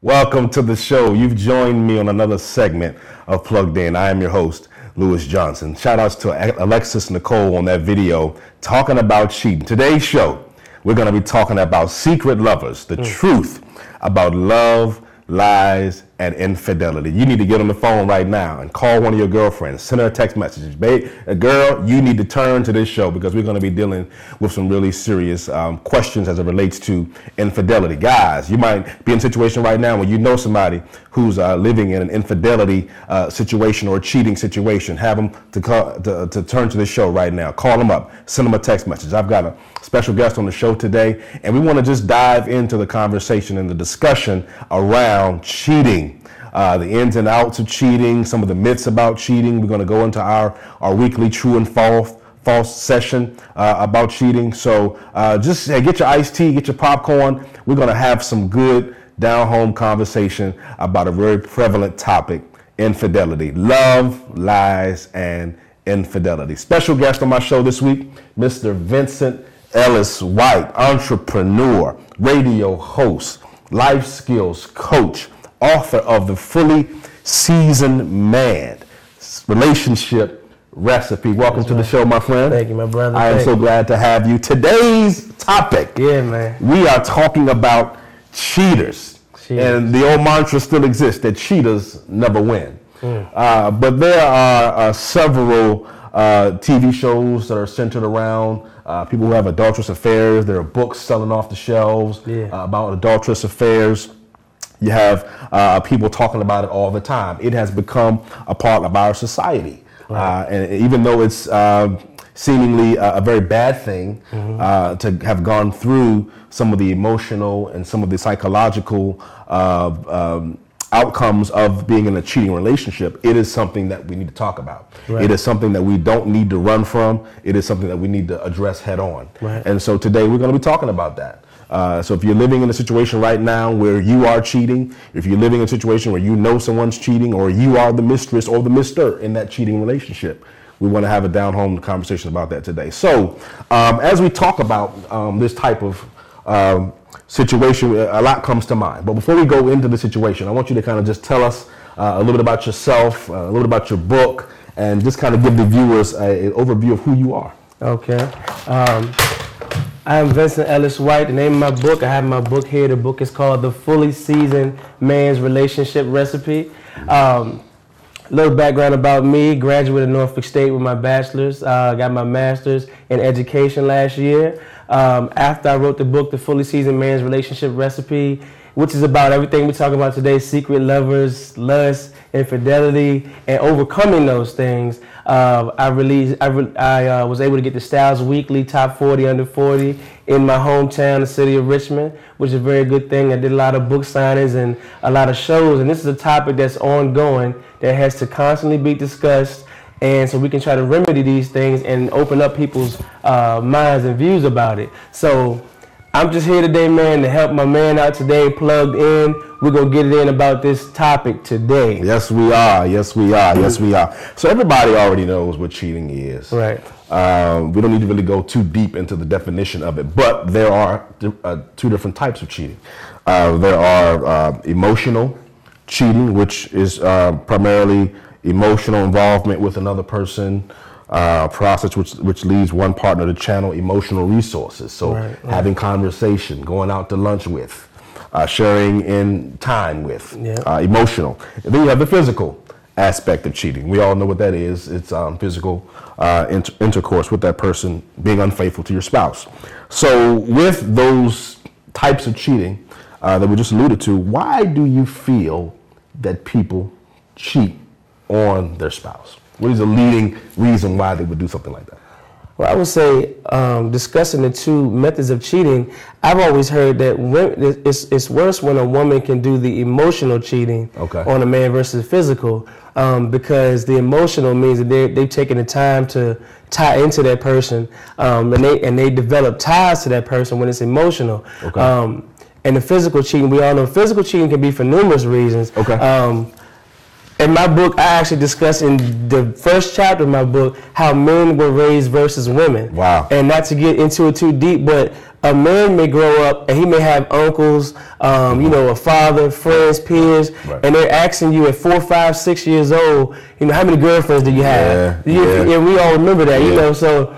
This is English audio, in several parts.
Welcome to the show. You've joined me on another segment of Plugged In. I am your host, Lewis Johnson. Shout outs to Alexis Nicole on that video talking about cheating. Today's show, we're going to be talking about secret lovers, the truth about love, lies, and infidelity. You need to get on the phone right now and call one of your girlfriends. Send her a text message. Babe, girl, you need to turn to this show because we're going to be dealing with some really serious questions as it relates to infidelity. Guys, you might be in a situation right now where you know somebody who's living in an infidelity situation or a cheating situation. Have them to turn to this show right now. Call them up. Send them a text message. I've got a special guest on the show today, and we want to just dive into the conversation and the discussion around cheating. The ins and outs of cheating, some of the myths about cheating. We're going to go into our weekly true and false session about cheating. So just get your iced tea, get your popcorn. We're going to have some good down-home conversation about a very prevalent topic, infidelity. Love, lies, and infidelity. Special guest on my show this week, Mr. Vincent Ellis White, entrepreneur, radio host, life skills coach, author of The Fully Seasoned Man Relationship Recipe. Welcome to the show, my friend. Thank you, my brother. I am so glad to have you. Today's topic, we are talking about cheaters. And the old mantra still exists that cheaters never win. But there are several TV shows that are centered around people who have adulterous affairs. There are books selling off the shelves about adulterous affairs. You have people talking about it all the time. It has become a part of our society. And even though it's seemingly a very bad thing to have gone through some of the emotional and some of the psychological outcomes of being in a cheating relationship, it is something that we need to talk about. It is something that we don't need to run from. It is something that we need to address head on. And so today we're going to be talking about that. So if you're living in a situation right now where you are cheating, if you're living in a situation where you know someone's cheating, or you are the mistress or the mister in that cheating relationship, we want to have a down-home conversation about that today. So as we talk about this type of situation, a lot comes to mind. But before we go into the situation, I want you to kind of just tell us a little bit about yourself, a little bit about your book, and just kind of give the viewers an overview of who you are. Okay. I'm Vincent Ellis White. The name of my book, I have my book here. The book is called The Fully Seasoned Man's Relationship Recipe. Little background about me: graduated Norfolk State with my bachelor's. Got my master's in education last year. After I wrote the book, The Fully Seasoned Man's Relationship Recipe, which is about everything we're talking about today: secret lovers, lust, infidelity, and overcoming those things. I was able to get the Styles Weekly Top 40 Under 40 in my hometown, the city of Richmond, which is a very good thing. I did a lot of book signings and a lot of shows, and this is a topic that's ongoing, that has to constantly be discussed, and so we can try to remedy these things and open up people's minds and views about it. So I'm just here today, man, to help my man out today, Plugged In. We're going to get it in about this topic today. Yes, we are. Yes, we are. Yes, we are. So everybody already knows what cheating is. Right. We don't need to really go too deep into the definition of it, but there are two different types of cheating. There are emotional cheating, which is primarily emotional involvement with another person, process which leads one partner to channel emotional resources. So having conversation, going out to lunch with, sharing in time with, emotional. And then you have the physical aspect of cheating. We all know what that is. It's physical intercourse with that person, being unfaithful to your spouse. So with those types of cheating that we just alluded to, why do you feel that people cheat on their spouse? What is the leading reason why they would do something like that? Well, I would say, discussing the two methods of cheating, I've always heard that it's worse when a woman can do the emotional cheating on a man versus physical, because the emotional means that they've taken the time to tie into that person, and they develop ties to that person when it's emotional. And the physical cheating, we all know physical cheating can be for numerous reasons. In my book, I actually discuss in the first chapter of my book how men were raised versus women. Wow. And not to get into it too deep, but a man may grow up and he may have uncles, you know, a father, friends, peers, and they're asking you at 4, 5, 6 years old, you know, how many girlfriends do you have? And we all remember that, you know, so.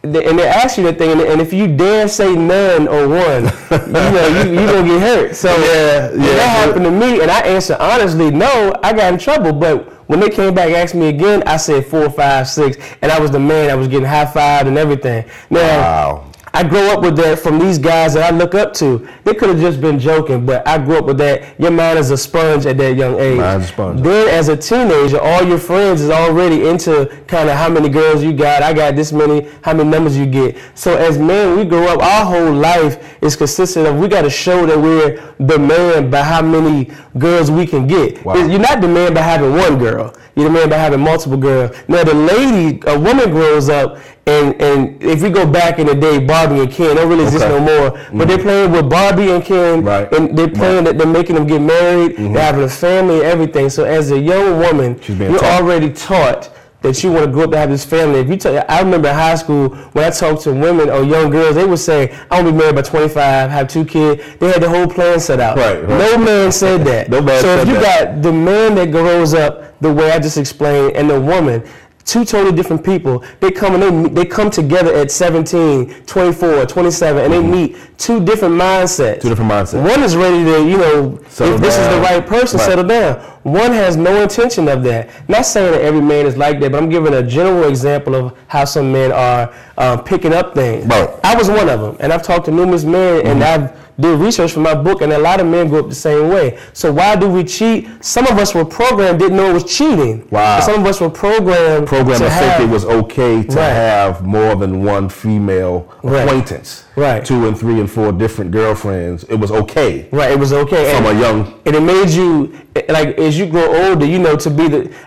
And they ask you that thing, and if you dare say none or one, you know, you gonna get hurt. So that happened to me, and I answered honestly, no, I got in trouble. But when they came back and asked me again, I said 4, 5, 6, and I was the man that was getting high-fived and everything. Now, I grew up with that from these guys that I look up to. They could have just been joking, but I grew up with that. Your mind is a sponge at that young age. Mind's a sponge. Then as a teenager, all your friends is already into kind of how many girls you got. I got this many, how many numbers you get. So as men, we grow up, our whole life is consistent of we got to show that we're the man by how many girls we can get. Wow. You're not the man by having one girl. You're the man by having multiple girls. Now the lady, a woman grows up, and if we go back in the day, Barbie and Ken don't really exist no more. But they're playing with Barbie and Ken, and they're playing that they're making them get married, they're having a family and everything. So as a young woman, you're already taught that you want to grow up to have this family. If you tell, I remember in high school when I talked to women or young girls, they would say, "I want to be married by 25, have 2 kids." They had the whole plan set out. No man said that. So if you got the man that grows up the way I just explained, and the woman, 2 totally different people, they come together at 17, 24, 27, and they meet 2 different mindsets. 2 different mindsets. One is ready to, you know, if this is the right person, settle down. One has no intention of that. Not saying that every man is like that, but I'm giving a general example of how some men are picking up things. I was one of them, and I've talked to numerous men, and I've did research for my book, and a lot of men grew up the same way. So why do we cheat? Some of us were programmed, didn't know it was cheating. Some of us were programmed to think it was okay to have more than one female acquaintance. 2 and 3 and 4 different girlfriends. It was okay. It was okay. From a young. And it made you, like, as you grow older, you know,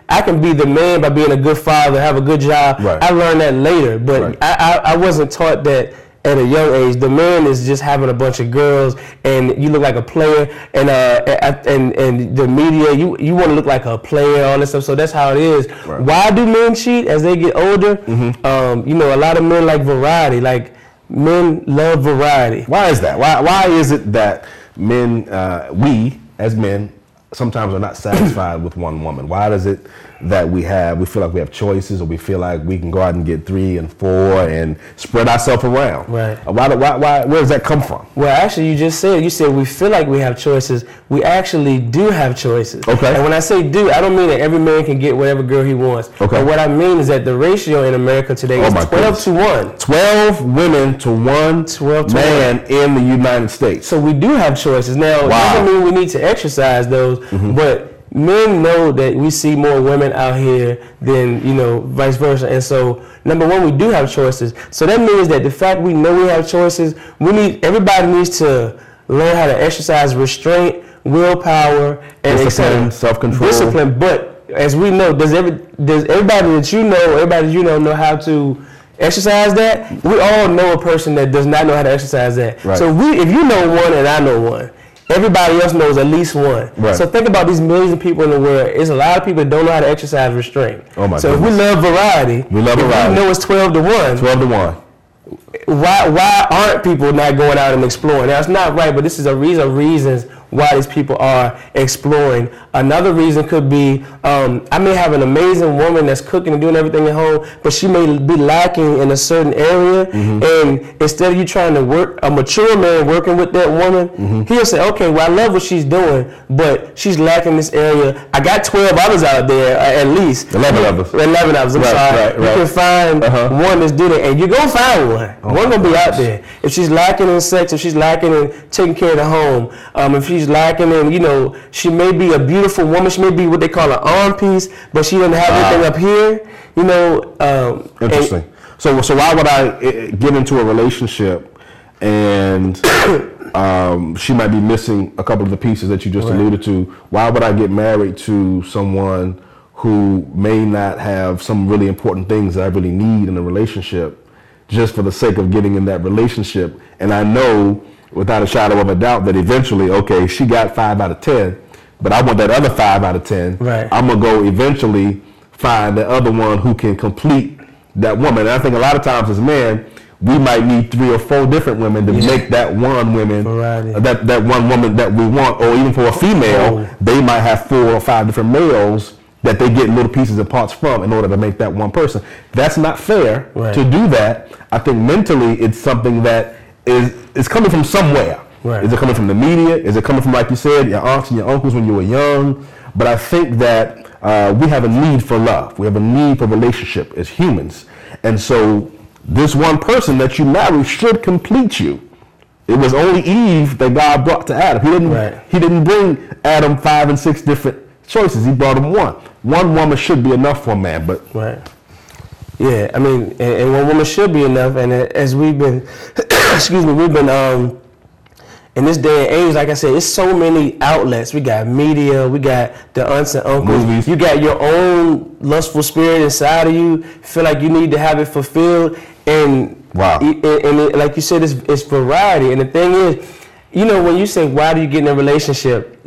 I can be the man by being a good father, have a good job. I learned that later, but I wasn't taught that at a young age. The man is just having a bunch of girls, and you look like a player, and the media, you want to look like a player, all this stuff. So that's how it is. Why do men cheat as they get older? You know, a lot of men like variety. Like, men love variety. Why is that? Why is it that men, we as men, sometimes are not satisfied with one woman? Why is it that we feel like we have choices, or we feel like we can go out and get 3 and 4 and spread ourselves around? Why, where does that come from? Well, actually, you said we feel like we have choices. We actually do have choices. And when I say do, I don't mean that every man can get whatever girl he wants. But what I mean is that the ratio in America today is 12 to 1. 12 women to 1 man in the United States. So we do have choices. Now, it doesn't mean we need to exercise those, but men know that we see more women out here than, you know, vice versa. And so, number one, we do have choices. So that means that the fact we know we have choices, everybody needs to learn how to exercise restraint, willpower, and discipline, self-control. Discipline. But as we know, does everybody that you know how to exercise that? We all know a person that does not know how to exercise that. So if you know one and I know one, everybody else knows at least one. So think about these millions of people in the world. It's a lot of people that don't know how to exercise restraint. So if we love variety, we know it's 12 to 1. 12 to 1. Why aren't people not going out and exploring? Now, it's not right, but this is a reasons why these people are exploring. Another reason could be, I may have an amazing woman that's cooking and doing everything at home, but she may be lacking in a certain area. And instead of you trying to work, a mature man working with that woman, he'll say, okay, well, I love what she's doing, but she's lacking this area. I got 12 others out there, at least. 11 others. 11 others, I'm sorry. You can find one that's doing it, and you're going to find one. One going to be out there. If she's lacking in sex, if she's lacking in taking care of the home, if she's lacking in, you know, she may be a beautiful woman, she may be what they call an arm piece, but she doesn't have anything up here, you know. Interesting. So why would I get into a relationship and she might be missing a couple of the pieces that you just alluded to? Why would I get married to someone who may not have some really important things that I really need in a relationship just for the sake of getting in that relationship? And I know without a shadow of a doubt that eventually, okay, she got 5 out of 10, but I want that other 5 out of 10. I'm going to go eventually find the other one who can complete that woman. And I think a lot of times as men, we might need 3 or 4 different women to make that one woman, that one woman that we want. Or even for a female, they might have 4 or 5 different males that they get little pieces and parts from in order to make that one person. That's not fair to do that. I think mentally it's something that is coming from somewhere. Is it coming from the media? Is it coming from, like you said, your aunts and your uncles when you were young? But I think that we have a need for love. We have a need for relationship as humans. And so this one person that you marry should complete you. It was only Eve that God brought to Adam. He didn't bring Adam 5 and 6 different choices. He brought him one. One woman should be enough for a man. But yeah, I mean, and one woman should be enough. And as we've been, we've been in this day and age, like I said, it's so many outlets. We got media, we got the aunts and uncles. Movies. You got your own lustful spirit inside of you. Feel like you need to have it fulfilled. And like you said, it's variety. And the thing is, you know, when you say, why do you get in a relationship?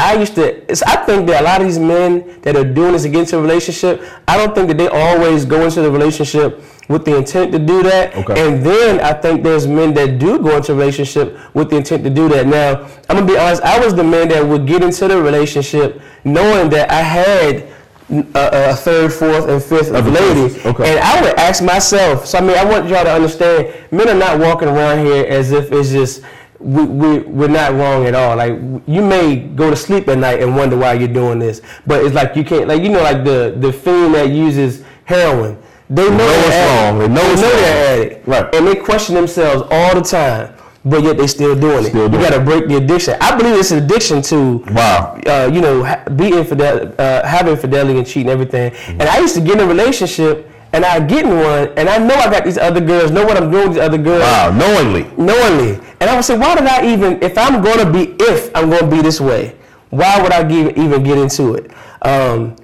I think that a lot of these men that are doing this against a relationship, I don't think that they always go into the relationship with the intent to do that. And then I think there's men that do go into a relationship with the intent to do that. Now, I'm going to be honest, I was the man that would get into the relationship knowing that I had a 3rd, 4th, and 5th lady. And I would ask myself, so I mean, I want y'all to understand, men are not walking around here as if it's just, we're not wrong at all. Like, you may go to sleep at night and wonder why you're doing this, but it's like you can't, like, you know, like the fiend that uses heroin, they know they're wrong. They know they're addict, and they question themselves all the time, but yet they still doing it. You got to break the addiction. I believe it's an addiction to, you know, have infidelity and cheating and everything. And I used to get in a relationship. And I get in one, and I know I got these other girls, know what I'm doing with these other girls. Knowingly. And I would say, why did I even, if I'm going to be this way, why would I even get into it?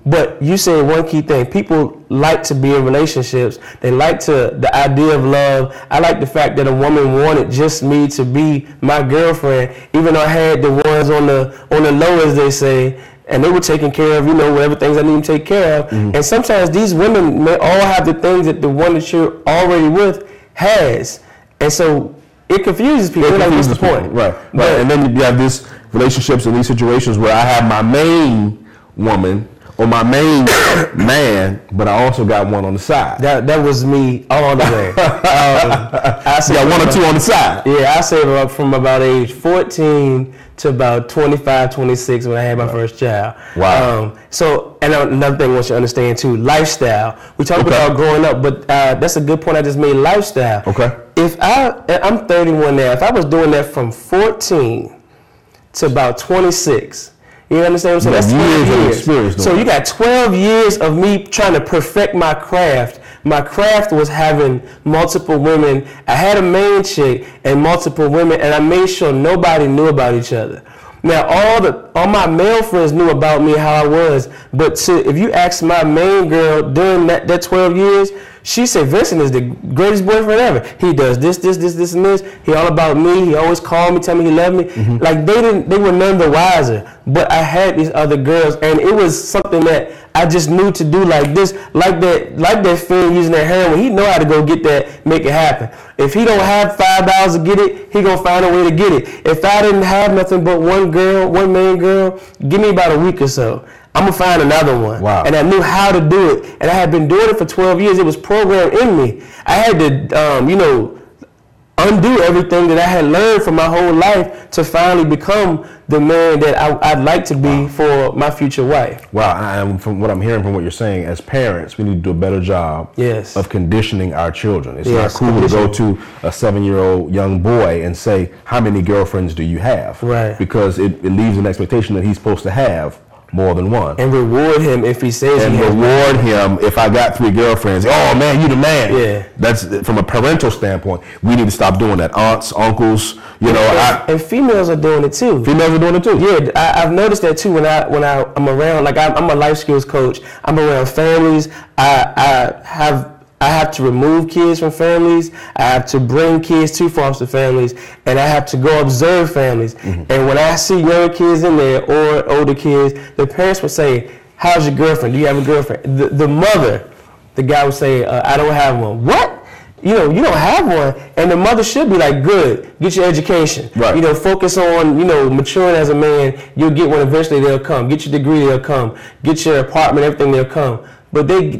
But you said one key thing. People like to be in relationships. They like the idea of love. I like the fact that a woman wanted just me to be my girlfriend, even though I had the ones on the low, as they say, and they were taking care of, you know, whatever things I need to take care of. And sometimes these women may all have the things that the one that you're already with has. And so it confuses people. Like, what's the point? Right. And then you have these relationships and these situations where I have my main woman or my main man, but I also got one on the side. That was me all the way. I got 1 or 2 on the side. Yeah, I saved up from about age 14 to about 25, 26 when I had my first child. So, and another thing I want you to understand too, lifestyle. We talk about growing up, but that's a good point I just made, lifestyle. If I'm 31 now, if I was doing that from 14 to about 26, you understand what I'm saying? That's 12 years. So you got 12 years of me trying to perfect my craft. My craft was having multiple women. I had a main chick and multiple women, and I made sure nobody knew about each other. Now, all my male friends knew about me, how I was, but if you ask my main girl during that 12 years, she said, Vincent is the greatest boyfriend ever. He does this, and this. He all about me. He always called me, tell me he loved me. Like, they were none the wiser. But I had these other girls, and it was something that I just knew to do like this, like that fiend using that heroin. He know how to go get that, make it happen. If he don't have $5 to get it, he gonna find a way to get it. If I didn't have nothing but one main girl, give me about a week or so. I'm gonna find another one. And I knew how to do it. And I had been doing it for 12 years. It was programmed in me. I had to, undo everything that I had learned for my whole life to finally become the man that I'd like to be for my future wife. And from what I'm hearing from what you're saying, as parents, we need to do a better job of conditioning our children. It's not cool to go to a 7-year-old young boy and say, how many girlfriends do you have? Because it leaves an expectation that he's supposed to have more than one. And reward him if he says and reward him if I got 3 girlfriends. Oh man, you the man. That's from a parental standpoint. We need to stop doing that. Aunts, uncles, and females are doing it too. Females are doing it too. Yeah, I've noticed that too when I'm around. Like I'm a life skills coach. I'm around families. I have to remove kids from families. I have to bring kids to foster families, and I have to go observe families. And when I see younger kids in there or older kids, the parents would say, "How's your girlfriend? Do you have a girlfriend?" The mother, the guy would say, "I don't have one." What? you don't have one, and the mother should be like, good, get your education. Right. Focus on, maturing as a man. You'll get one eventually. They'll come. Get your degree. They'll come. Get your apartment. Everything. They'll come. But they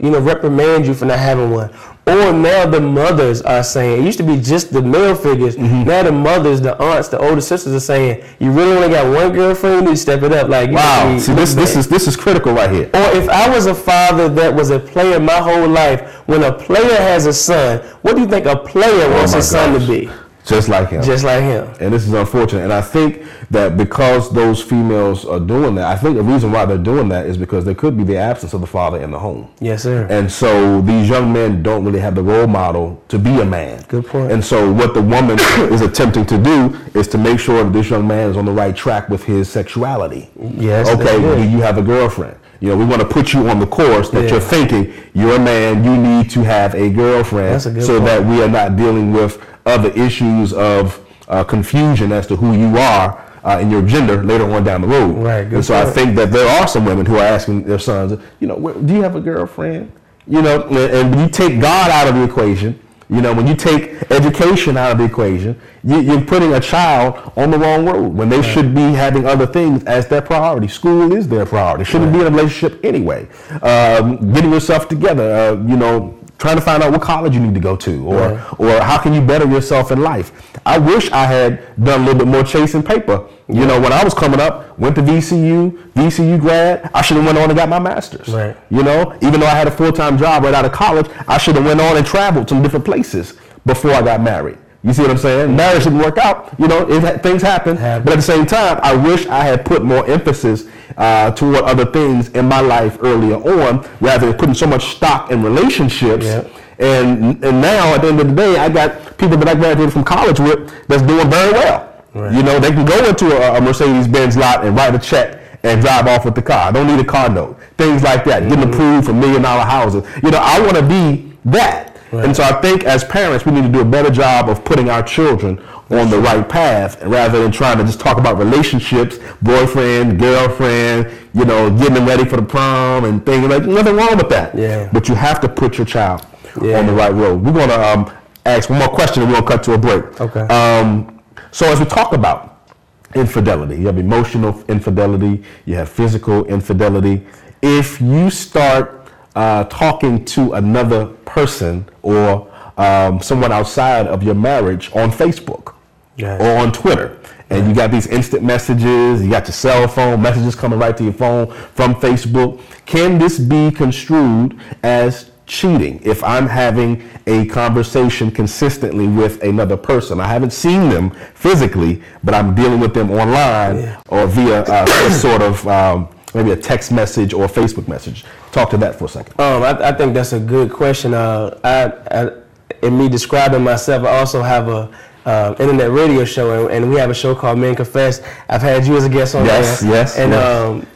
reprimand you for not having one. Or now the mothers are saying, it used to be just the male figures. Mm-hmm. Now the mothers, the aunts, the older sisters are saying, you really only got one girlfriend, you need to step it up. Like, wow. See, this is critical right here. Or if I was a father that was a player my whole life, when a player has a son, what do you think a player wants his son to be? Just like him. Just like him. And this is unfortunate. And I think that because those females are doing that, I think the reason why they're doing that is because there could be the absence of the father in the home. Yes, sir. And so these young men don't really have the role model to be a man. Good point. And so what the woman is attempting to do is to make sure that this young man is on the right track with his sexuality. Yes. Okay, do you have a girlfriend? We want to put you on the course that you're thinking you're a man, you need to have a girlfriend so that we are not dealing with other issues of confusion as to who you are and your gender later on down the road. Right. And so I think that there are some women who are asking their sons, do you have a girlfriend? And when you take God out of the equation, when you take education out of the equation, you're putting a child on the wrong road when they should be having other things as their priority. School is their priority. Shouldn't be in a relationship anyway. Getting yourself together, trying to find out what college you need to go to, or how can you better yourself in life. I wish I had done a little bit more chasing paper. When I was coming up, went to VCU grad, I should have went on and got my master's. Right. Even though I had a full-time job right out of college, I should have went on and traveled to different places before I got married. You see what I'm saying? Marriage didn't work out. Things happen. But at the same time, I wish I had put more emphasis toward other things in my life earlier on, rather than putting so much stock in relationships. Yep. And now, at the end of the day, I got people that I graduated from college with that's doing very well. Right. They can go into a Mercedes-Benz lot and write a check and drive off with the car. I don't need a car note. Things like that. Getting approved for $1 million houses. I want to be that. Right. And so I think as parents, we need to do a better job of putting our children on the right path, rather than trying to just talk about relationships, boyfriend, girlfriend, getting them ready for the prom and things like that. Nothing wrong with that. Yeah. But you have to put your child on the right road. We're going to ask one more question and we're going to cut to a break. Okay. So as we talk about infidelity, you have emotional infidelity, you have physical infidelity. If you start talking to another person or someone outside of your marriage on Facebook or on Twitter, and you got these instant messages, you got your cell phone messages coming right to your phone from Facebook, can this be construed as cheating if I'm having a conversation consistently with another person? I haven't seen them physically, but I'm dealing with them online or via sort of maybe a text message or a Facebook message. Talk to that for a second. I think that's a good question. In me describing myself, I also have a internet radio show, and we have a show called Men Confess. I've had you as a guest on there. Yes. And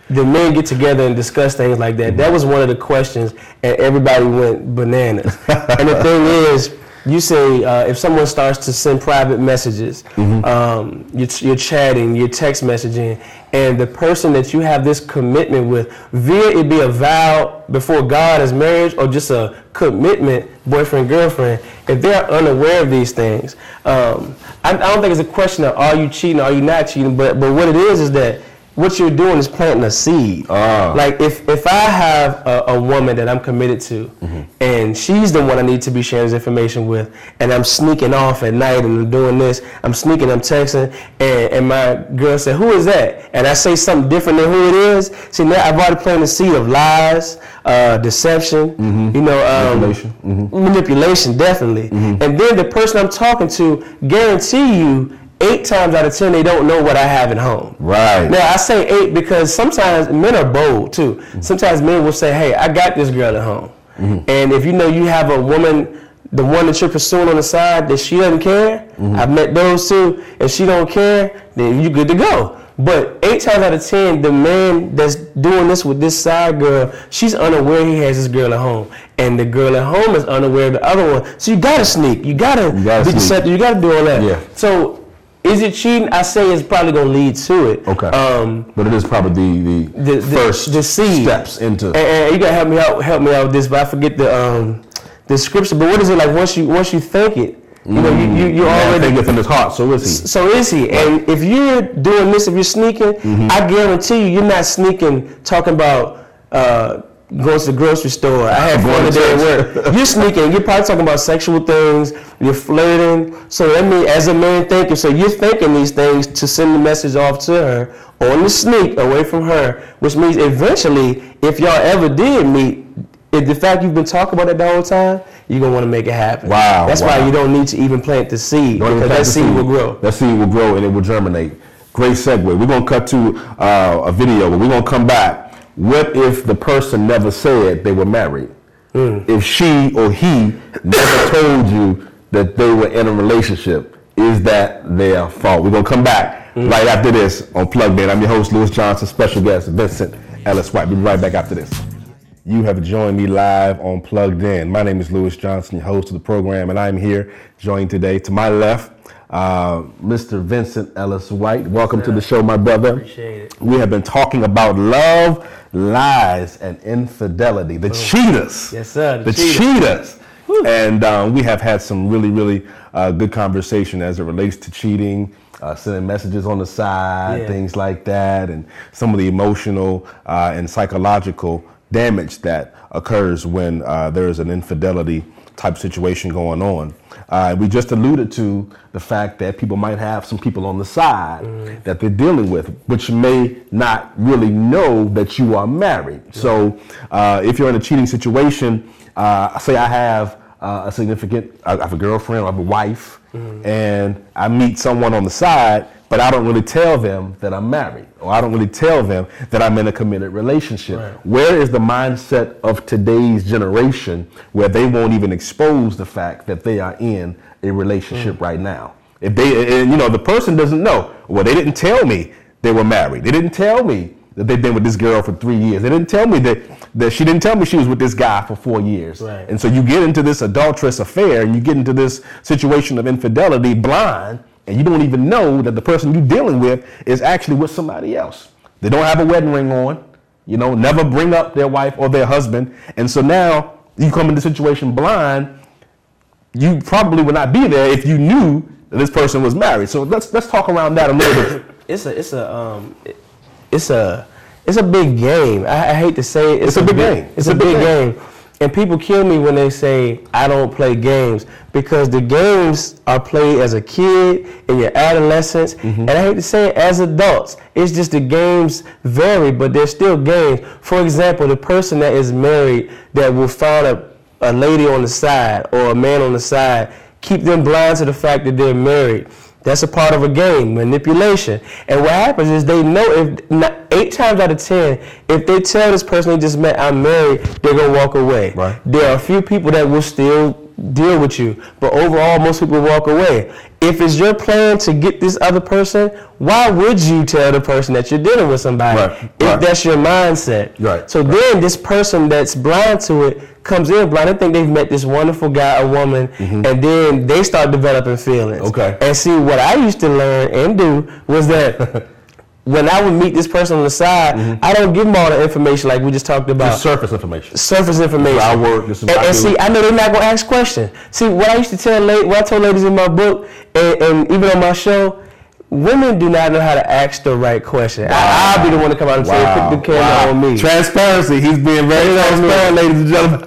the men get together and discuss things like that. That was one of the questions, and everybody went bananas. And the thing is, you say if someone starts to send private messages, you're chatting, you're text messaging, and the person that you have this commitment with, via it be a vow before God as marriage or just a commitment, boyfriend, girlfriend, if they're unaware of these things, I don't think it's a question of are you cheating or are you not cheating, but what it is that what you're doing is planting a seed. Like if I have a woman that I'm committed to, and she's the one I need to be sharing this information with, and I'm sneaking off at night and I'm doing this, I'm sneaking, I'm texting, and my girl said, who is that? And I say something different than who it is. See, now I've already planted a seed of lies, deception, manipulation, definitely. And then the person I'm talking to, guarantee you, 8 times out of 10, they don't know what I have at home. Right. Now, I say 8 because sometimes men are bold, too. Sometimes men will say, hey, I got this girl at home. And if you know you have a woman, the one that you're pursuing on the side, that she doesn't care, I've met those too, if she don't care, then you're good to go. But 8 times out of 10, the man that's doing this with this side girl, she's unaware he has this girl at home. And the girl at home is unaware of the other one. So you got to sneak. You got to be deceptive. You got to do all that. Yeah. So, is it cheating? I say it's probably going to lead to it. Okay. But it is probably the first seed steps into. And you got to help me out with this, but I forget the the scripture. But what is it like once you think it? You know, you already think it's in his heart. So is he? So is he? Right. And if you're doing this, if you're sneaking, I guarantee you, you're not sneaking talking about going to the grocery store. I had fun today at work. You're sneaking. You're probably talking about sexual things. You're flirting. So that means, as a man thinking, so you're thinking these things to send the message off to her on the sneak away from her, which means eventually, if y'all ever did meet, if the fact you've been talking about it the whole time, you're going to want to make it happen. Wow. That's why you don't need to even plant the seed, because that seed will grow. That seed will grow and it will germinate. Great segue. We're going to cut to a video, but we're going to come back. What if the person never said they were married? If she or he never told you that they were in a relationship, is that their fault? We're going to come back right after this on Plugged In. I'm your host, Lewis Johnson, special guest, Vincent Ellis White. We'll be right back after this. You have joined me live on Plugged In. My name is Lewis Johnson, your host of the program, and I'm here joined today to my left, Mr. Vincent Ellis White. Welcome to the show, my brother. Appreciate it. We have been talking about love, lies, and infidelity. The cheaters. Yes, sir. The cheaters. And we have had some really good conversation as it relates to cheating, sending messages on the side, things like that, and some of the emotional and psychological damage that occurs when there is an infidelity type situation going on. We just alluded to the fact that people might have some people on the side that they're dealing with, which may not really know that you are married. So if you're in a cheating situation, say I have I have a girlfriend, or I have a wife, and I meet someone on the side, but I don't really tell them that I'm married, or I don't really tell them that I'm in a committed relationship. Right. Where is the mindset of today's generation where they won't even expose the fact that they are in a relationship right now? If they, and, you know, the person doesn't know, well, they didn't tell me they were married. They didn't tell me that they've been with this girl for 3 years. They didn't tell me that she didn't tell me she was with this guy for 4 years. Right. And so you get into this adulterous affair, and you get into this situation of infidelity blind, and you don't even know that the person you're dealing with is actually with somebody else. They don't have a wedding ring on, you know, never bring up their wife or their husband. And so now you come into the situation blind. You probably would not be there if you knew that this person was married. So let's talk around that a little bit. It's a big game. I hate to say it. It's a big game. It's a big game. And people kill me when they say I don't play games, because the games are played as a kid in your adolescence, and I hate to say it, as adults. It's just the games vary, but they're still games. For example, the person that is married that will find a lady on the side or a man on the side, keep them blind to the fact that they're married. That's a part of a game, manipulation. And what happens is they know, if not, 8 times out of 10, if they tell this person they just met, I'm married, they're going to walk away. Right. There are a few people that will still deal with you, but overall, most people walk away. If it's your plan to get this other person, why would you tell the person that you're dealing with somebody if that's your mindset? Right. So then this person that's blind to it comes in blind. They think they've met this wonderful guy or woman, and then they start developing feelings. Okay. And see, what I used to learn and do was that when I would meet this person on the side, I don't give them all the information like we just talked about. Just surface information. Surface information. I work. And see, I know they're not gonna ask questions. See, what I used to tell what I told ladies in my book and even on my show, women do not know how to ask the right question. I'll be the one to come out and say, put the camera on me. Transparency. He's being very transparent, ladies and gentlemen.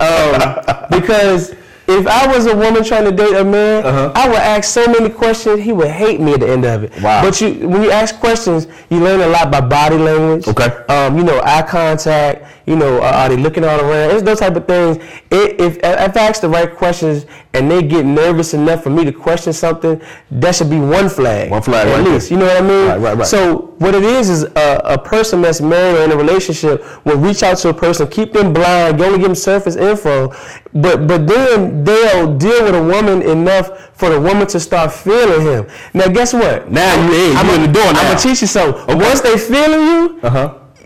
Because if I was a woman trying to date a man, I would ask so many questions, he would hate me at the end of it. Wow. But when you ask questions, you learn a lot by body language. Okay. You know, eye contact. You know, are they looking all around? It's those type of things. If I ask the right questions and they get nervous enough for me to question something, that should be one flag. One flag, at least. You know what I mean? Right. So what it is a person that's married or in a relationship will reach out to a person, keep them blind, only give them surface info, but then they'll deal with a woman enough for the woman to start feeling him. Now, guess what? Now you're in the door now. I'm going to teach you something. Okay. Once they feeling you,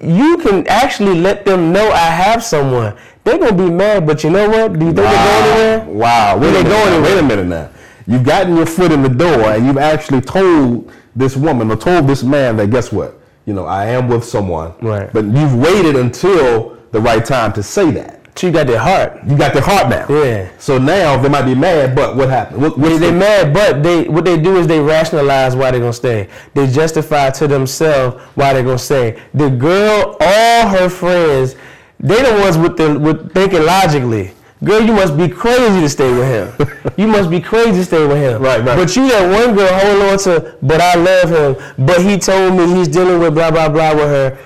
you can actually let them know I have someone. They're going to be mad, but you know what? Do you think they're going anywhere? Wow. Wait a minute now. You've gotten your foot in the door and you've actually told this woman or told this man that, guess what? You know, I am with someone. Right. But you've waited until the right time to say that. So you got their heart. You got their heart now. Yeah. So now they might be mad, but what happened? They're mad, but what they do is they rationalize why they're gonna stay. They justify to themselves why they're gonna stay. The girl, all her friends, they the ones with thinking logically. Girl, you must be crazy to stay with him. You must be crazy to stay with him. Right. But you that one girl hold on to, but I love him, but he told me he's dealing with blah, blah, blah with her.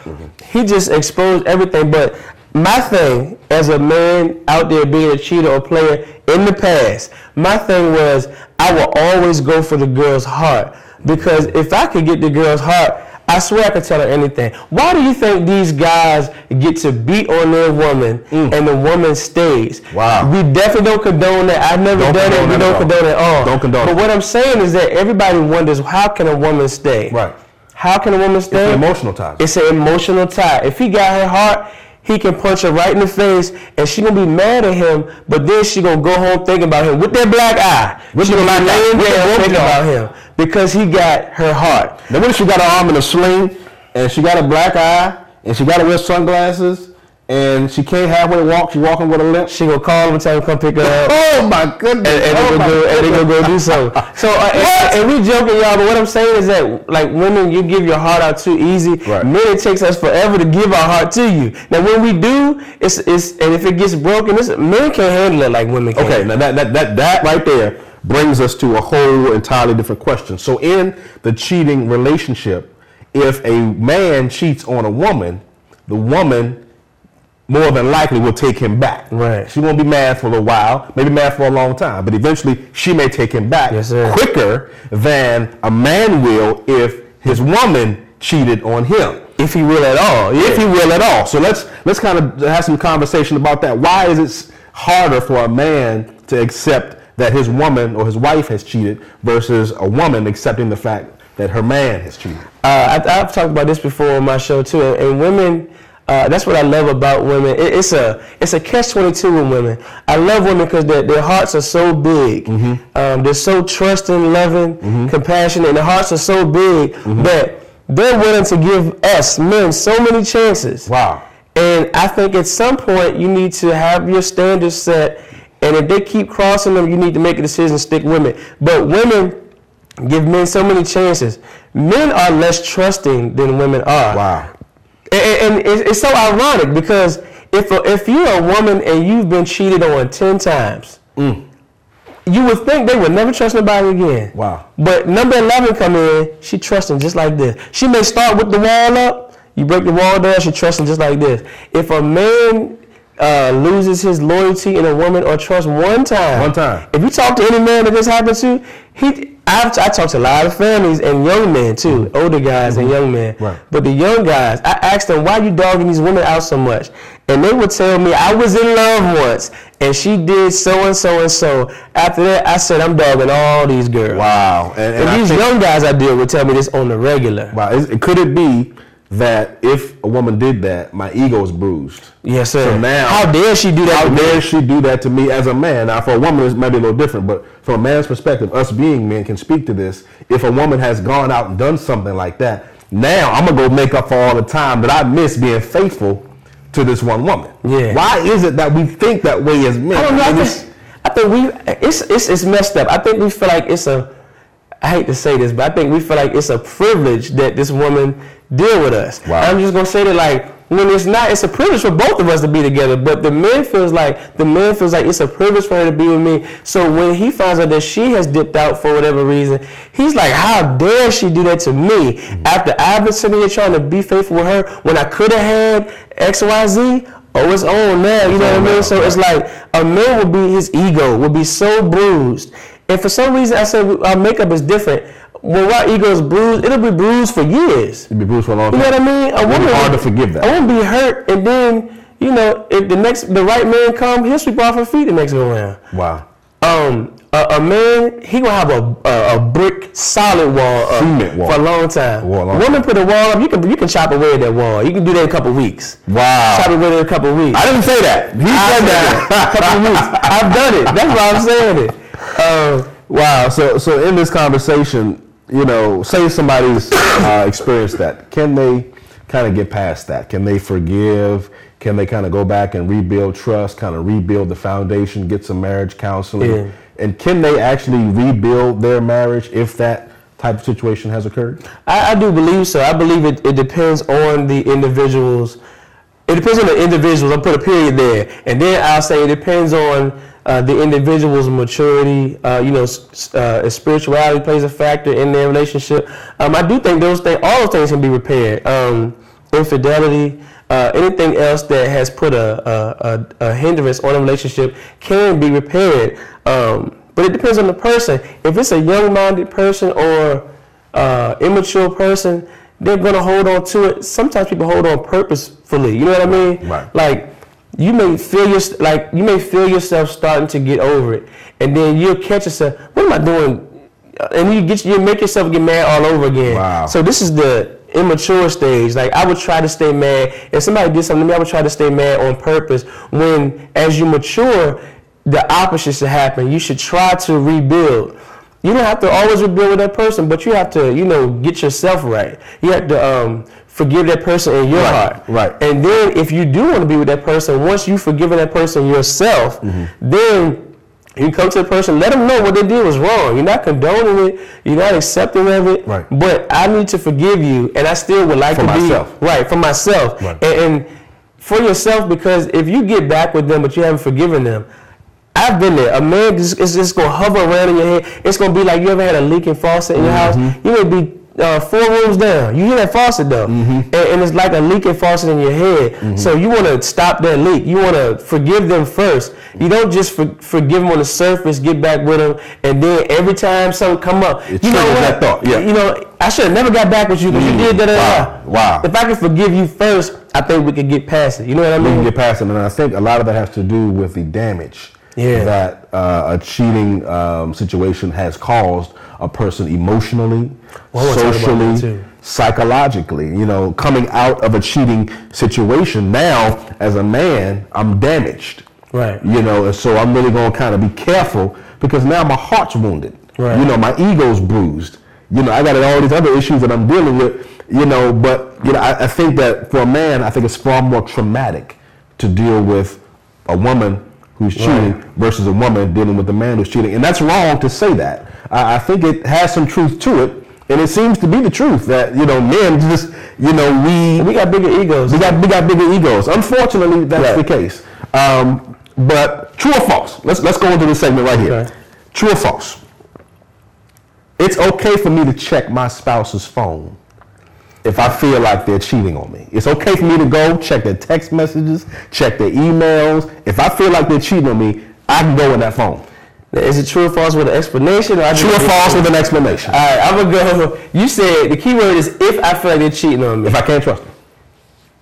He just exposed everything. But my thing, as a man out there being a cheater or player in the past, my thing was I will always go for the girl's heart. Because if I could get the girl's heart, I swear I could tell her anything. Why do you think these guys get to beat on their woman and the woman stays? Wow. We definitely don't condone that. I've never done it. We don't condone it at all. Don't condone it. But what I'm saying is that everybody wonders, how can a woman stay? Right. How can a woman stay? It's an emotional tie. It's an emotional tie. If he got her heart, he can punch her right in the face, and she gonna be mad at him. But then she gonna go home thinking about him with that black eye. She gonna be laying there thinking about him because he got her heart. Now what if she got her arm in a sling, and she got a black eye, and she got to wear sunglasses, and she can't have where to walk? She walking with a limp. She gonna call him and tell him come pick her up. Oh my goodness! And they gonna go do something. So and we joking, y'all, but what I'm saying is that like women, you give your heart out too easy. Right. Men, it takes us forever to give our heart to you. Now when we do, it's and if it gets broken, men can't handle it like women can. Okay, now that right there brings us to a whole entirely different question. So in the cheating relationship, if a man cheats on a woman, the woman more than likely will take him back. Right. She won't be mad for a little while, maybe mad for a long time, but eventually she may take him back quicker than a man will if his woman cheated on him. If he will at all. Yeah. If he will at all. So let's kind of have some conversation about that. Why is it harder for a man to accept that his woman or his wife has cheated versus a woman accepting the fact that her man has cheated? I've talked about this before on my show too, and women, that's what I love about women. It's a catch-22 with women. I love women because their hearts are so big. They're so trusting, loving, compassionate, and their hearts are so big that they're willing to give us men so many chances. Wow. And I think at some point you need to have your standards set, and if they keep crossing them, you need to make a decision, stick with it. But women give men so many chances. Men are less trusting than women are. Wow. And it's so ironic because if you're a woman and you've been cheated on 10 times, you would think they would never trust nobody again. Wow. But number 11 come in, she trusts him just like this. She may start with the wall up, you break the wall down, she trusts him just like this. If a man loses his loyalty in a woman or trust one time, if you talk to any man that this happened to, I talk to a lot of families and young men too, older guys and young men. Right. But the young guys, I asked them, why you dogging these women out so much? And they would tell me, I was in love once and she did so and so and so. After that, I said, I'm dogging all these girls. Wow. And these young guys I deal with tell me this on the regular. Wow. Could it be that if a woman did that, my ego is bruised? Yes, sir. So now, how dare she do that? How dare she do that to me as a man? Now, for a woman, it might be a little different, but from a man's perspective, us being men can speak to this. If a woman has gone out and done something like that, now I'm gonna go make up for all the time that I missed being faithful to this one woman. Yeah. Why is it that we think that way as men? I don't know. I think it's messed up. I think we feel like I hate to say this, but I think we feel like it's a privilege that this woman deal with us. Wow. I'm just gonna say that like when it's not, it's a privilege for both of us to be together. But the man feels like it's a privilege for her to be with me. So when he finds out that she has dipped out for whatever reason, he's like, how dare she do that to me after I've been sitting here trying to be faithful with her when I could have had X, Y, Z. Oh, it's on now. You know what I mean? So it's like a man his ego would be so bruised. And for some reason, I said our makeup is different. When our ego is bruised, it'll be bruised for years. It'll be bruised for a long time. You know what I mean? It's hard to forgive that. I won't be hurt, and then if the right man come, he'll sweep off her feet the next go around. Wow. A man, he gonna have a brick solid wall up for a long time. Woman put a wall up, you can chop away that wall. You can do that in a couple weeks. Wow. Chop away in a couple weeks. I didn't say that. He said that. A couple weeks. I've done it. That's why I'm saying it. Wow. So in this conversation, say somebody's experienced that. Can they kind of get past that? Can they forgive? Can they kind of go back and rebuild trust, kind of rebuild the foundation, get some marriage counseling? Yeah. And can they actually rebuild their marriage if that type of situation has occurred? I do believe so. I believe it depends on the individuals. It depends on the individuals. I'll put a period there. And then I'll say it depends on the individual's maturity. Spirituality plays a factor in their relationship. I do think all those things can be repaired. Infidelity, anything else that has put a hindrance on a relationship can be repaired. But it depends on the person. If it's a young-minded person or immature person, they're gonna hold on to it. Sometimes people hold on purposefully. You know what I mean? Right. Like you may feel yourself starting to get over it, and then you'll catch yourself. What am I doing? And you make yourself get mad all over again. Wow. So this is the immature stage. Like I would try to stay mad. If somebody did something to me, I would try to stay mad on purpose. When as you mature, the opposite should happen. You should try to rebuild. You don't have to always rebuild with that person, but you have to, get yourself right. You have to forgive that person in your heart. Right. And then if you do want to be with that person, once you've forgiven that person yourself, then you come to the person, let them know what they did was wrong. You're not condoning it. You're not accepting of it. Right. But I need to forgive you, and I still would like for myself. Right, for myself. Right. And for yourself, because if you get back with them, but you haven't forgiven them, I've been there. A man is just going to hover around in your head. It's going to be like you ever had a leaking faucet in your house. You may be 4 rooms down. You hear that faucet though. And it's like a leaking faucet in your head. So you want to stop that leak. You want to forgive them first. You don't just forgive them on the surface, get back with them, and then every time something come up, you know what? That thought. Yeah. I should have never got back with you because you did that. Wow. If I can forgive you first, I think we could get past it. You know what I mean? We can get past it, and I think a lot of that has to do with the damage that a cheating situation has caused a person emotionally, socially, psychologically. Coming out of a cheating situation, now as a man, I'm damaged. Right. And so I'm really going to kind of be careful because now my heart's wounded. Right. My ego's bruised. I got all these other issues that I'm dealing with. But I think that for a man, I think it's far more traumatic to deal with a woman who's cheating versus a woman dealing with a man who's cheating. And that's wrong to say that. I think it has some truth to it. And it seems to be the truth that, men just, we got bigger egos. We got bigger egos. Unfortunately, that's the case. But true or false? Let's go into this segment right here. Okay. True or false? It's okay for me to check my spouse's phone if I feel like they're cheating on me. It's okay for me to go check their text messages, check their emails. If I feel like they're cheating on me, I can go in that phone. Is it true or false with an explanation? True or false with an explanation. All right, I'm going to go. You said the key word is if I feel like they're cheating on me. If I can't trust them.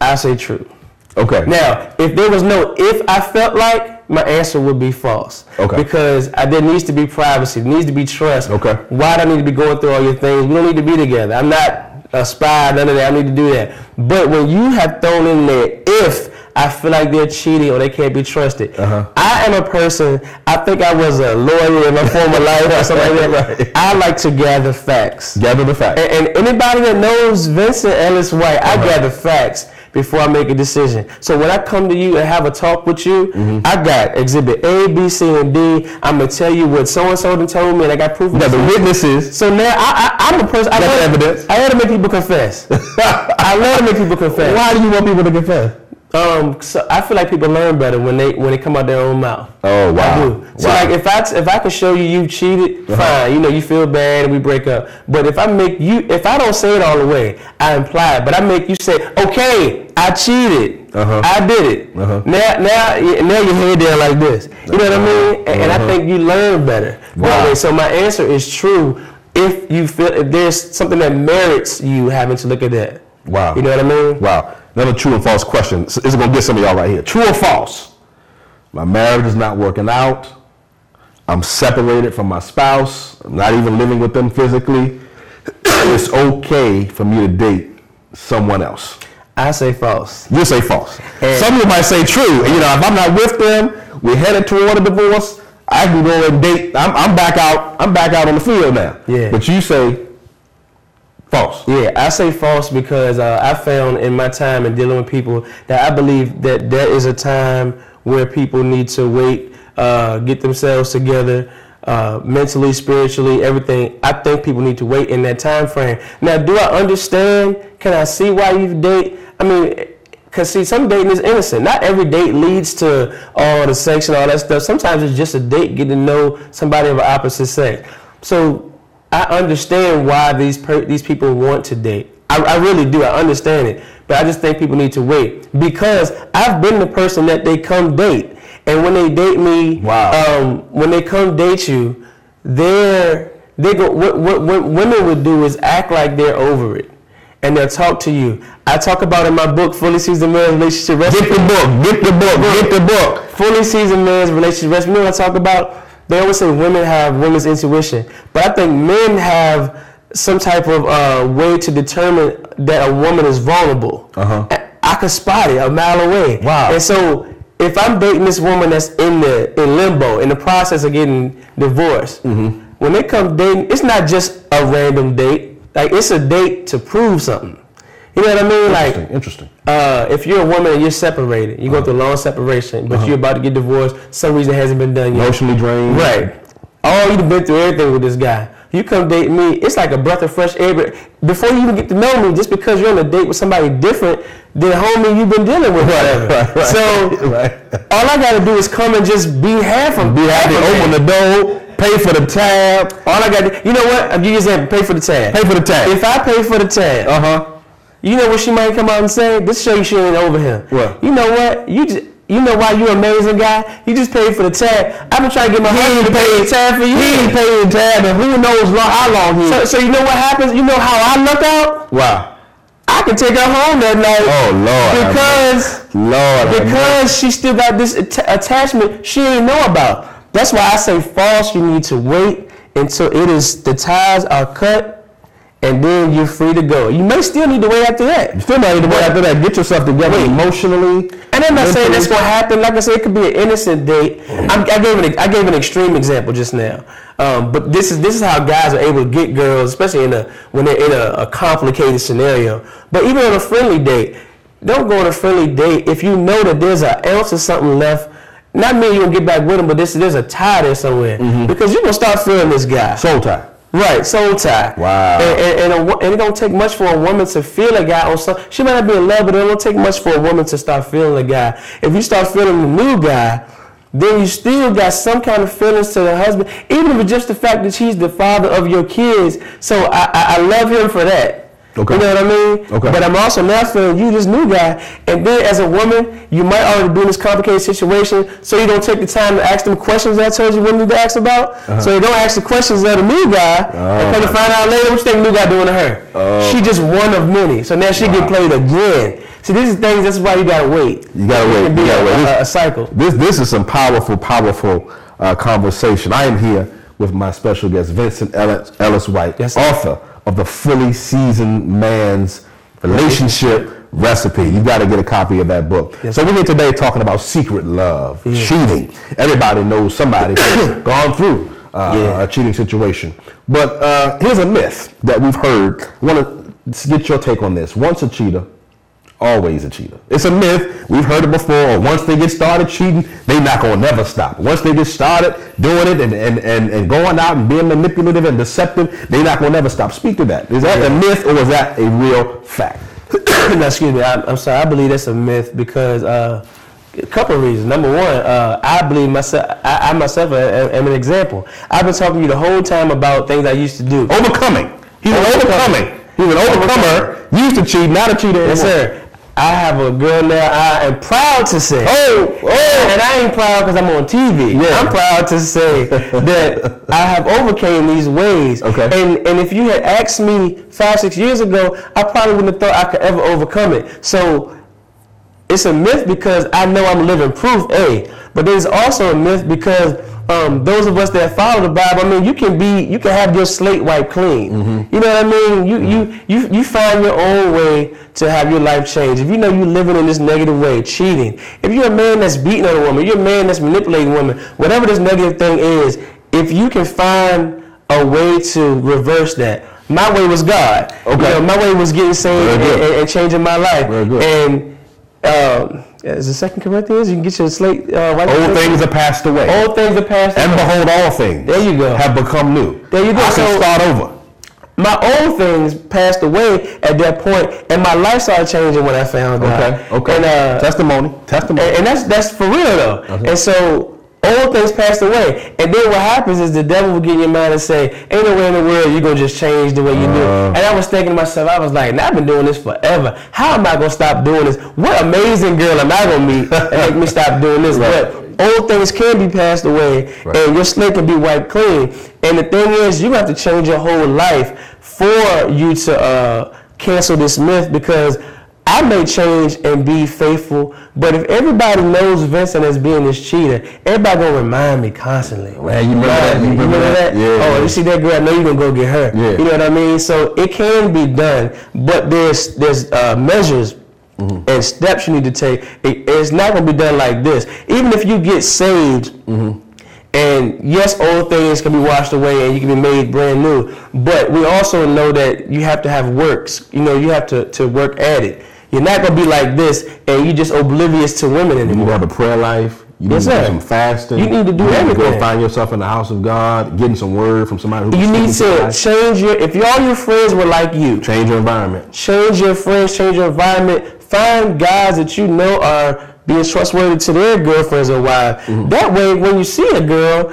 I say true. Okay. Now, if there was no if I felt like, my answer would be false. Okay. Because there needs to be privacy. There needs to be trust. Okay. Why do I need to be going through all your things? We don't need to be together. I'm not a spy, none of that. I need to do that. But when you have thrown in there, if I feel like they're cheating or they can't be trusted, I am a person, I think I was a lawyer in my former life or something like that. Right. I like to gather facts. Gather the facts. And anybody that knows Vincent Ellis White, I gather facts before I make a decision. So when I come to you and have a talk with you, I got exhibit A, B, C, and D. I'm going to tell you what so-and-so done told me, and I got proof of the witnesses. So now I'm a person. I evidence. I love to make people confess. I love to make people confess. Why do you want people to confess? So I feel like people learn better when they come out their own mouth. Oh wow! I do. So like if I can show you cheated, fine. You feel bad and we break up. But if I don't say it all the way, I imply it. But I make you say, okay, I cheated. I did it. Now your head down like this. You know what I mean? And I think you learn better. Wow. So my answer is true. If you feel if there's something that merits you having to look at that. Wow. You know what I mean? Wow. Another true and false question. This is going to get some of y'all right here. True or false? My marriage is not working out. I'm separated from my spouse. I'm not even living with them physically. It's okay for me to date someone else. I say false. You say false. And some of you might say true. If I'm not with them, we're headed toward a divorce, I can go and date. I'm back out. I'm back out on the field now. Yeah. But you say False. Yeah, I say false because I found in my time in dealing with people that I believe that there is a time where people need to wait, get themselves together, mentally, spiritually, everything. I think people need to wait in that time frame. Now, do I understand? Can I see why you date? I mean, because see, some dating is innocent. Not every date leads to all the sex and all that stuff. Sometimes it's just a date, getting to know somebody of the opposite sex. So I understand why these people want to date. I really do. I understand it. But I just think people need to wait. Because I've been the person that they come date. And when they date me, when they come date you, what women would do is act like they're over it. And they'll talk to you. I talk about in my book, Fully Seasoned Man's Relationship Recipe. Get the book. Fully Seasoned Man's Relationship Recipe. You know what I talk about? They always say women have women's intuition. But I think men have some type of way to determine that a woman is vulnerable. I can spot it a mile away. Wow. And so if I'm dating this woman that's in limbo, in the process of getting divorced, when they come dating, it's not just a random date. Like, it's a date to prove something. You know what I mean? Interesting. If you're a woman and you're separated, you go through a long separation, but you're about to get divorced, some reason it hasn't been done yet. Emotionally drained. Right. Oh, you've been through everything with this guy. You come date me, it's like a breath of fresh air. Before you even get to know me, just because you're on a date with somebody different than homie you've been dealing with, whatever. Right. So all I got to do is come and just be half of open the door. Pay for the tab. All I got to do, you know what? I'll give you an example. Pay for the tab. Pay for the tab. If I pay for the tab, you know what she might come out and say? This show you she ain't over him. What? You know what? You know why you an amazing guy? You just paid for the tab. I've been trying to get my husband to pay the tab for you. He ain't paying the tab, and who knows how long he. So you know what happens? You know how I luck out? Wow. I can take her home that night. Oh Lord. Because she still got this attachment she ain't know about. That's why I say false. You need to wait until the ties are cut, and then you're free to go. You may still need to wait after that. You still might need to wait after that. Get yourself together emotionally. And I'm not saying that's gonna happen. Like I said, it could be an innocent date. I gave an extreme example just now. But this is how guys are able to get girls, especially when they're in a complicated scenario. But even on a friendly date, don't go on a friendly date if you know that there's an ounce of something left. Not mean you're going to get back with him, but there's a tie there somewhere. Because you're going to start feeling this guy. Soul tie. Right, soul tie. Wow. And it don't take much for a woman to feel a guy on some. She might not be in love, but it don't take much for a woman to start feeling a guy. If you start feeling the new guy, then you still got some kind of feelings to the husband, even if it's just the fact that he's the father of your kids. So I love him for that. Okay. You know what I mean? Okay. But I'm also now feeling you, this new guy, and then as a woman, you might already be in this complicated situation, so you don't take the time to ask them questions that I told you what you need to ask about. So you don't ask the questions of the new guy, and come to find out later what you think the new guy doing to her. She just one of many, so now she get played again. See, these are things. That's why you gotta wait. You gotta wait. You gotta wait. A cycle. This is some powerful conversation. I am here with my special guest, Vincent Ellis White, author of The Fully Seasoned Man's Relationship Recipe. You got to get a copy of that book. So we're here today talking about secret love, cheating. Everybody knows somebody who's gone through a cheating situation. But here's a myth that we've heard. I want to get your take on this. Once a cheater, always a cheater. It's a myth. We've heard it before. Once they get started cheating, they're not going to never stop. Once they get started doing it and going out and being manipulative and deceptive, they're not going to never stop. Speak to that. Is that a myth or is that a real fact? No, excuse me. I'm sorry. I believe that's a myth because a couple of reasons. Number one, I believe myself. I myself am an example. I've been talking to you the whole time about things I used to do. Overcoming. He's an overcoming. He's an overcomer. Used to cheat, not a cheater anymore. Yes, sir. I have a girl now I am proud to say. And I ain't proud because I'm on TV. Yeah. I'm proud to say that I have overcame these ways. Okay. And if you had asked me 5-6 years ago, I probably wouldn't have thought I could ever overcome it. So it's a myth because I know I'm living proof, but there's also a myth because those of us that follow the Bible, I mean, you can have your slate wiped clean. You know what I mean? You find your own way to have your life change. If you know you're living in this negative way, cheating, if you're a man that's beating on a woman, you're a man that's manipulating a woman, whatever this negative thing is, if you can find a way to reverse that, my way was God. Okay. You know, my way was getting saved and changing my life. Very good. And is it 2 Corinthians? You can get your slate right. Old things are passed away. Old things are passed away. And behold, all things there you go. have become new. There you go. I can start over. My old things passed away at that point, and my life started changing when I found God. Okay. And, testimony. And that's for real though. Okay. And so old things passed away, and then what happens is the devil will get in your mind and say, "Ain't no way in the world you're gonna just change the way you do." And I was thinking to myself, I was like, "I've been doing this forever. How am I gonna stop doing this? What amazing girl am I gonna meet and make me stop doing this?" Right. But old things can be passed away, and your slate can be wiped clean. And the thing is, you have to change your whole life for you to cancel this myth, because I may change and be faithful, but if everybody knows Vincent as being this cheater, everybody gonna remind me constantly. Man, you remember that? Yeah. Oh, you see that girl? I know you're gonna go get her. Yeah. You know what I mean? So it can be done, but there's measures and steps you need to take. It's not gonna be done like this. Even if you get saved. And yes, old things can be washed away and you can be made brand new. But we also know that you have to have works. You know, you have to work at it. You're not going to be like this and you're just oblivious to women anymore. You need to have a prayer life. You need to do some fasting. You need to do everything. You go find yourself in the house of God, getting some word from somebody who you need to change if all your friends were like you. Change your environment. Change your friends, change your environment. Find guys that you know are being trustworthy to their girlfriends or wives. That way, when you see a girl,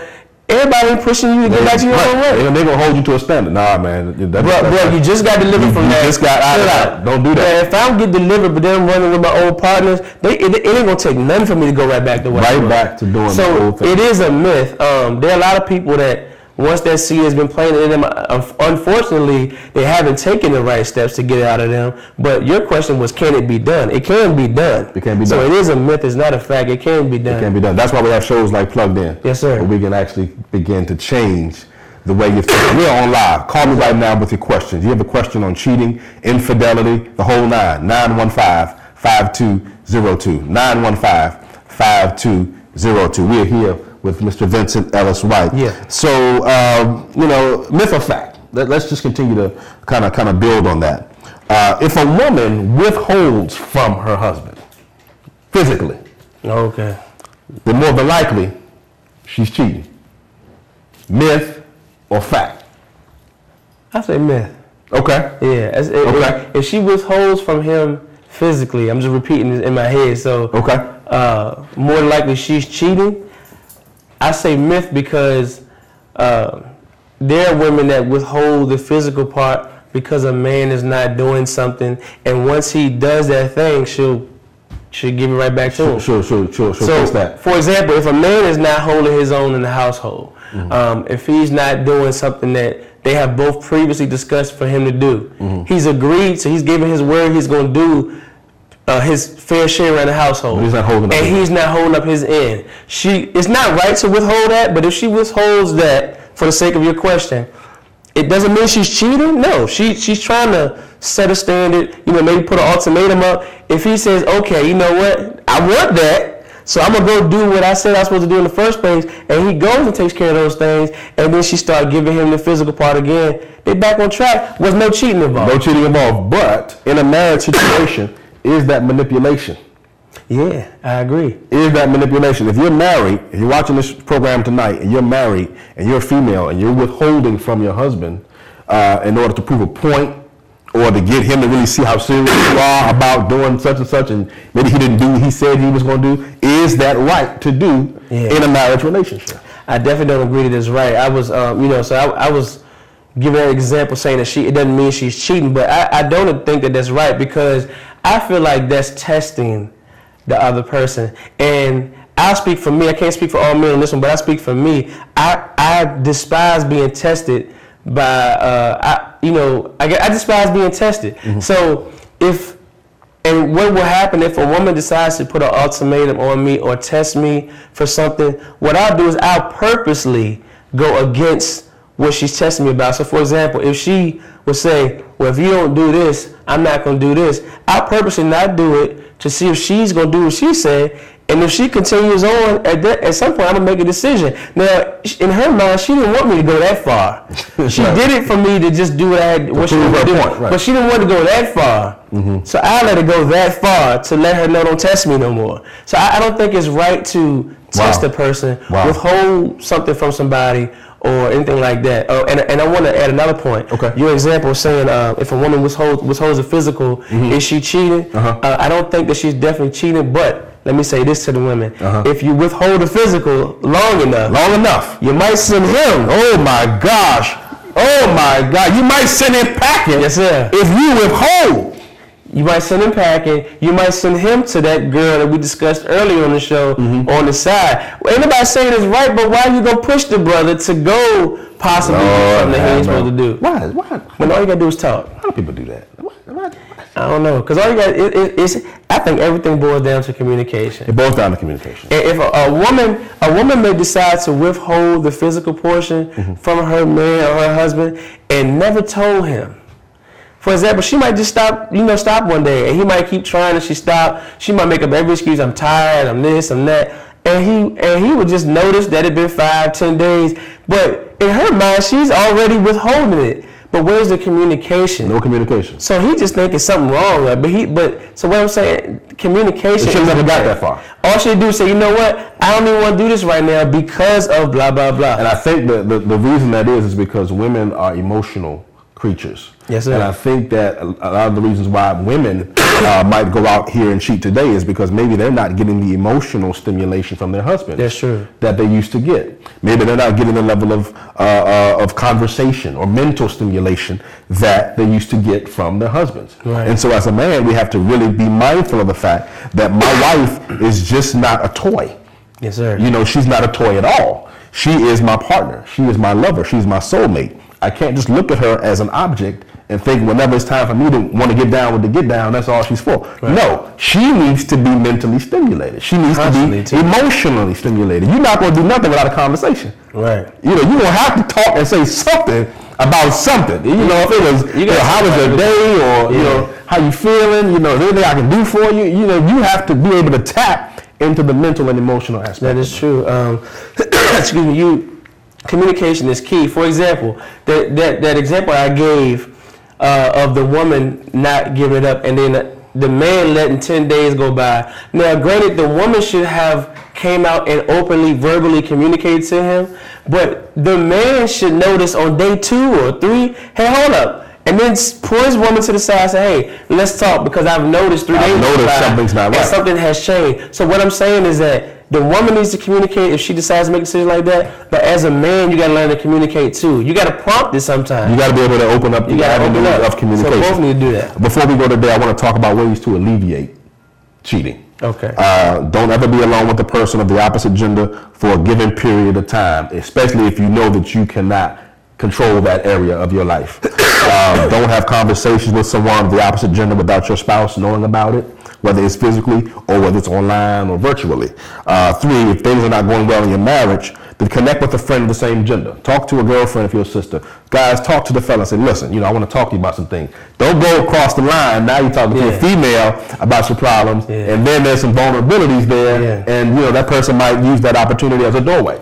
everybody ain't pushing you to get back to your own way. They're going to hold you to a standard. Nah, man. Bro, you just got delivered from that. You just got out of that. Don't do that. Man, if I don't get delivered, but then I'm running with my old partners, it ain't going to take nothing for me to go right back to what I'm doing. Right back to doing the old thing. So it is a myth. There are a lot of people that once that seed has been planted in them, unfortunately, they haven't taken the right steps to get it out of them. But your question was, can it be done? It can be done. It can be done. So it is a myth. It's not a fact. It can be done. It can be done. That's why we have shows like Plugged In. Yes, sir. Where we can actually begin to change the way you think. We're on live. Call me right now with your questions. You have a question on cheating, infidelity, the whole nine. 915-5202. 915-5202. We're here with Mr. Vincent Ellis White. Yeah. So, myth or fact? Let's just continue to kind of build on that. If a woman withholds from her husband physically, okay, then more than likely she's cheating. Myth or fact? I say myth. Okay. Yeah. If she withholds from him physically, I'm just repeating this in my head. So okay. More than likely she's cheating. I say myth because there are women that withhold the physical part because a man is not doing something, and once he does that thing, she'll give it right back to him. She'll fix that. For example, if a man is not holding his own in the household, if he's not doing something that they have both previously discussed for him to do, he's agreed, so he's given his word he's going to do his fair share around the household. But he's not holding up he's not holding up his end. It's not right to withhold that, but if she withholds that, for the sake of your question, it doesn't mean she's cheating. No, she's trying to set a standard, maybe put an ultimatum up. If he says, okay, you know what, I want that, so I'm going to go do what I said I was supposed to do in the first place, and he goes and takes care of those things, and then she starts giving him the physical part again, they back on track with no cheating involved. No cheating involved, but in a marriage situation, is that manipulation? Yeah, I agree. Is that manipulation? If you're married, if you're watching this program tonight and you're married and you're a female and you're withholding from your husband in order to prove a point or to get him to really see how serious you are about doing such and such, and maybe he didn't do what he said he was going to do, is that right to do in a marriage relationship? I definitely don't agree that it's right. I was, I was giving an example saying that it doesn't mean she's cheating, but I don't think that that's right, because I feel like that's testing the other person. And I'll speak for me. I can't speak for all men on this one, but I speak for me. I despise being tested by, I despise being tested. So and what will happen if a woman decides to put an ultimatum on me or test me for something? What I'll do is I'll purposely go against what she's testing me about. So for example, if she would say, well, if you don't do this, I'm not going to do this, I'll purposely not do it to see if she's going to do what she said. And if she continues on, at some point, I'm going to make a decision. Now, in her mind, she didn't want me to go that far. She did it for me to just do what she wanted to do. Right. But she didn't want to go that far. So I let her go that far to let her know, don't test me no more. So I don't think it's right to test a person, withhold something from somebody, or anything like that. And I want to add another point. Okay. Your example saying if a woman withholds a physical, is she cheating? I don't think that she's definitely cheating, but let me say this to the women. If you withhold a physical long enough, you might send him. Oh my gosh. Oh my God. You might send him packing. Yes, sir. If you withhold. You might send him packing. You might send him to that girl that we discussed earlier on the show on the side. Well, ain't nobody saying it's right, but why you gonna push the brother to go possibly do something that he ain't supposed to do? Why? When all you gotta do is talk. How do people do that? I don't know, because all you got is I think everything boils down to communication. It boils down to communication. And if a woman may decide to withhold the physical portion from her man or her husband and never told him. For example, she might just stop one day, and he might keep trying, and she stop. She might make up every excuse. I'm tired. I'm this. I'm that. And he would just notice that it'd been 5-10 days. But in her mind, she's already withholding it. But where's the communication? No communication. So he just thinking something wrong. So what I'm saying, communication. She never got that far. All she do is say, you know what? I don't even want to do this right now because of blah blah blah. And I think the reason that is because women are emotional creatures. Yes, sir. And I think that a lot of the reasons why women might go out here and cheat today is because maybe they're not getting the emotional stimulation from their husbands. That's true. That they used to get. Maybe they're not getting the level of conversation or mental stimulation that they used to get from their husbands. Right. And so as a man, we have to really be mindful of the fact that my wife is just not a toy. Yes, sir. You know, she's not a toy at all. She is my partner. She is my lover. She's my soulmate. I can't just look at her as an object and think whenever it's time for me to want to get down with the get down, that's all she's for. Right. No, she needs to be mentally stimulated. She needs to be emotionally stimulated. You're not going to do nothing without a conversation. Right. You know, you're going to have to talk and say something about something. You know, if it was, how was your day, or, you know, how you feeling, you know, is there anything I can do for you? You know, you have to be able to tap into the mental and emotional aspect. That is true. Excuse me, communication is key. For example, that example I gave of the woman not giving it up and then the man letting 10 days go by. Now, granted, the woman should have came out and openly, verbally communicated to him, but the man should notice on day 2 or 3, hey, hold up. And then pull his woman to the side and say, hey, let's talk because I've noticed 3 days something's not right. And something has changed. So what I'm saying is that the woman needs to communicate if she decides to make a decision like that. But as a man, you got to learn to communicate too. You got to prompt it sometimes. You got to be able to open up the avenue of communication. So both need to do that. Before we go today, I want to talk about ways to alleviate cheating. Okay. Don't ever be alone with the person of the opposite gender for a given period of time, especially if you know that you cannot control that area of your life. Don't have conversations with someone of the opposite gender without your spouse knowing about it, whether it's physically or whether it's online or virtually. 3, if things are not going well in your marriage, then connect with a friend of the same gender. Talk to a girlfriend of your sister. Guys, talk to the fella and say, listen, you know, I want to talk to you about some things. Don't go across the line. Now you're talking to a female about your problems, and then there's some vulnerabilities there, and you know that person might use that opportunity as a doorway.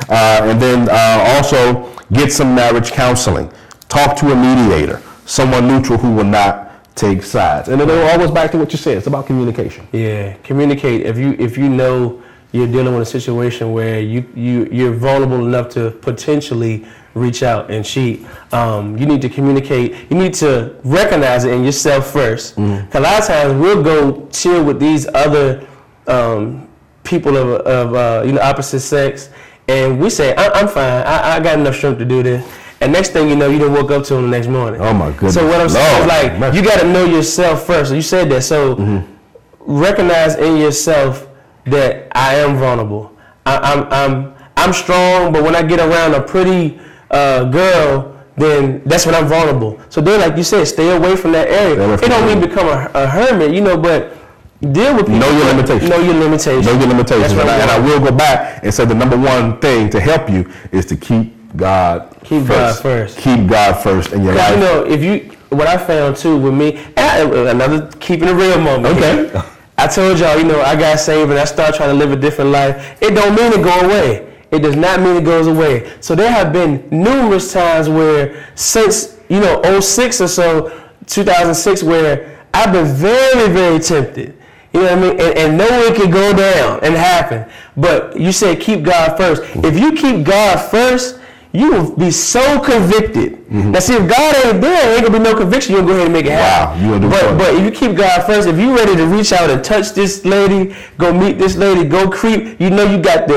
And then also get some marriage counseling. Talk to a mediator, someone neutral who will not take sides. And then it always back to what you said. It's about communication. Yeah, communicate. If you know you're dealing with a situation where you're vulnerable enough to potentially reach out and cheat, you need to communicate. You need to recognize it in yourself first. Because a lot of times we'll go chill with these other people of opposite sex, and we say, I'm fine. I got enough strength to do this. And next thing you know, you done woke up to him the next morning. Oh my goodness. So what I'm saying is like, you got to know yourself first. You said that. So recognize in yourself that I am vulnerable. I'm strong, but when I get around a pretty girl, then that's when I'm vulnerable. So then, like you said, stay away from that area. It don't mean become a hermit, you know, but deal with people. Know your limitations. Know your limitations. Know your limitations. And I will go back and say the number one thing to help you is to keep God first. Keep God first in your life. You know, what I found too with me, another keeping it real moment. Okay. I told y'all, I got saved and I started trying to live a different life. It don't mean to go away. It does not mean it goes away. So there have been numerous times where since, 06 or so, 2006, where I've been very, very tempted. You know what I mean? And know it could go down and happen. But you said keep God first. If you keep God first, you will be so convicted. Now see, if God ain't there ain't gonna be no conviction. You'll go ahead and make it happen. But if you keep God first, if you ready to reach out and touch this lady, go meet this lady, go creep, you got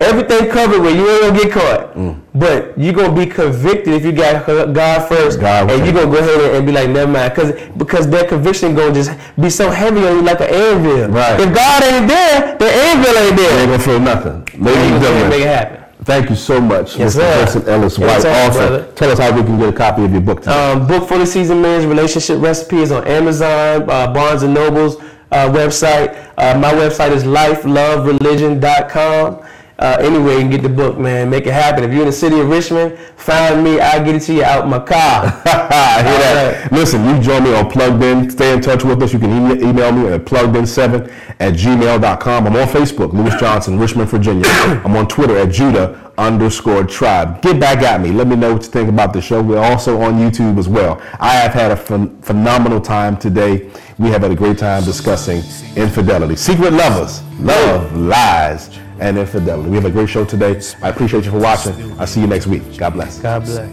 everything covered where you ain't gonna get caught. But you're gonna be convicted if you got God first, and you're gonna go ahead and be like, never mind, because that conviction gonna just be so heavy on you like an anvil. Right. If God ain't there, the anvil ain't there. You ain't gonna feel nothing. Ladies and gentlemen, make it happen. Thank you so much, yes, Mr. Vincent Ellis White. Also, tell us how we can get a copy of your book today. Book Fully Seasoned Men's Relationship Recipe is on Amazon, Barnes & Noble's website. My website is lifelovereligion.com. Anyway, you can get the book, man. Make it happen. If you're in the city of Richmond, find me. I'll get it to you out my car. I hear that. Right. Listen, you join me on Plugged In. Stay in touch with us. You can email me at pluggedin7@gmail.com. I'm on Facebook, Lewis Johnson, Richmond, Virginia. I'm on Twitter at Judah_tribe. Get back at me. Let me know what you think about the show. We're also on YouTube as well. I have had a phenomenal time today. We have had a great time discussing infidelity. Secret lovers, love, lies, and infidelity. We have a great show today. I appreciate you for watching. I'll see you next week. God bless. God bless.